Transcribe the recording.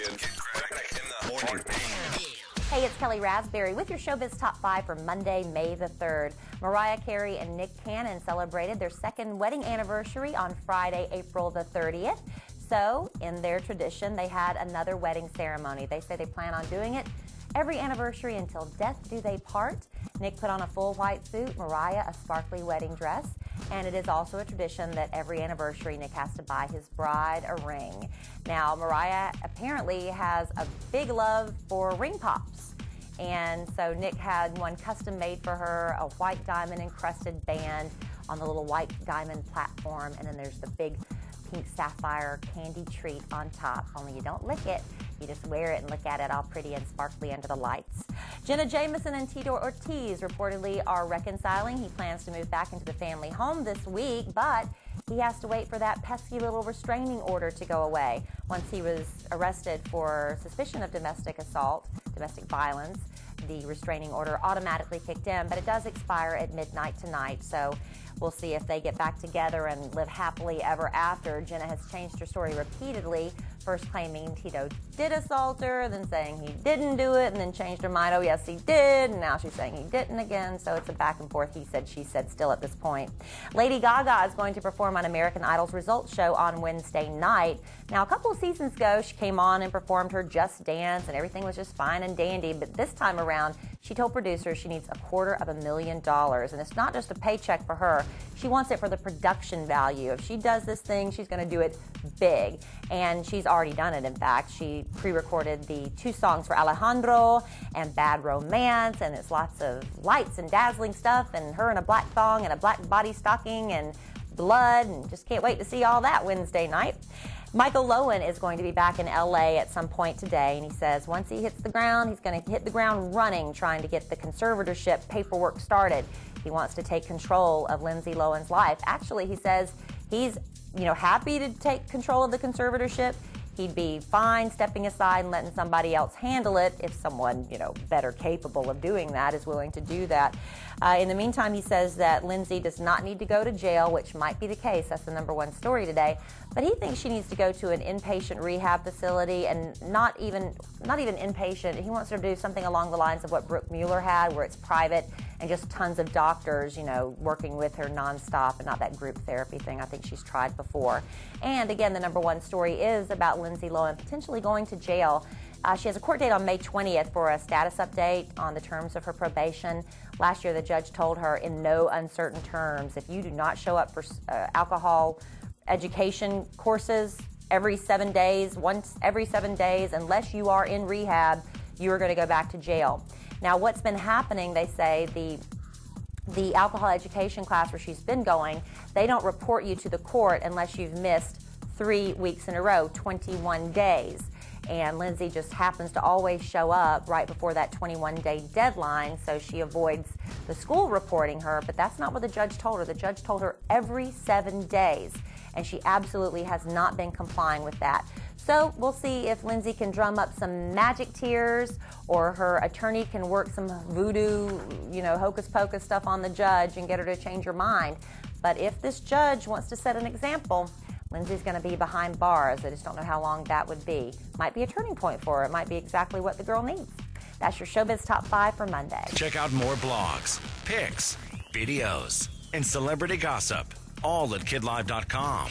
kid. Get cracked in the morning. Hey, it's Kelly Raspberry with your Showbiz Top 5 for Monday, May the 3rd. Mariah Carey and Nick Cannon celebrated their second wedding anniversary on Friday, April the 30th. So, in their tradition, they had another wedding ceremony. They say they plan on doing it every anniversary until death do they part. Nick put on a full white suit, Mariah a sparkly wedding dress, and it is also a tradition that every anniversary Nick has to buy his bride a ring. Now, Mariah apparently has a big love for ring pops, and so Nick had one custom made for her, a white diamond encrusted band on the little white diamond platform, and then there's the big pink sapphire candy treat on top, only you don't lick it. You just wear it and look at it all pretty and sparkly under the lights. Jenna Jameson and Tito Ortiz reportedly are reconciling. He plans to move back into the family home this week, but he has to wait for that pesky little restraining order to go away. Once he was arrested for suspicion of domestic assault, domestic violence, the restraining order automatically kicked in, but it does expire at midnight tonight, so we'll see if they get back together and live happily ever after. Jenna has changed her story repeatedly, first claiming Tito did assault her, then saying he didn't do it, and then changed her mind, oh yes he did, and now she's saying he didn't again, so it's a back and forth he said, she said still at this point. Lady Gaga is going to perform on American Idol's results show on Wednesday night. Now, a couple of seasons ago, she came on and performed her Just Dance, and everything was just fine and dandy, but this time around, she told producers she needs $250,000, and it's not just a paycheck for her. She wants it for the production value. If she does this thing, she's going to do it big, and she's already done it, in fact. She pre-recorded the 2 songs for Alejandro and Bad Romance, and it's lots of lights and dazzling stuff, and her in a black thong and a black body stocking and blood, and just can't wait to see all that Wednesday night. Michael Lohan is going to be back in L.A. at some point today, and he says once he hits the ground, he's going to hit the ground running, trying to get the conservatorship paperwork started. He wants to take control of Lindsay Lohan's life. Actually, he says he's, happy to take control of the conservatorship. He'd be fine stepping aside and letting somebody else handle it if someone, better capable of doing that is willing to do that. In the meantime, he says that Lindsay does not need to go to jail, which might be the case. That's the #1 story today. But he thinks she needs to go to an inpatient rehab facility, and not even inpatient. He wants her to do something along the lines of what Brooke Mueller had, where it's private and just tons of doctors, working with her nonstop, and not that group therapy thing I think she's tried before. And again, the #1 story is about Lindsay Lohan potentially going to jail. She has a court date on May 20th for a status update on the terms of her probation. Last year, the judge told her in no uncertain terms, if you do not show up for alcohol education courses every 7 days, once every 7 days, unless you are in rehab, you are going to go back to jail. Now, what's been happening, they say, the alcohol education class where she's been going, they don't report you to the court unless you've missed 3 weeks in a row, 21 days. And Lindsay just happens to always show up right before that 21-day deadline, so she avoids the school reporting her, but that's not what the judge told her. The judge told her every 7 days, and she absolutely has not been complying with that. So we'll see if Lindsay can drum up some magic tears, or her attorney can work some voodoo, hocus pocus stuff on the judge and get her to change her mind. But if this judge wants to set an example, Lindsay's going to be behind bars. I just don't know how long that would be. Might be a turning point for her. It might be exactly what the girl needs. That's your Showbiz Top 5 for Monday. Check out more blogs, pics, videos, and celebrity gossip, all at kidlive.com.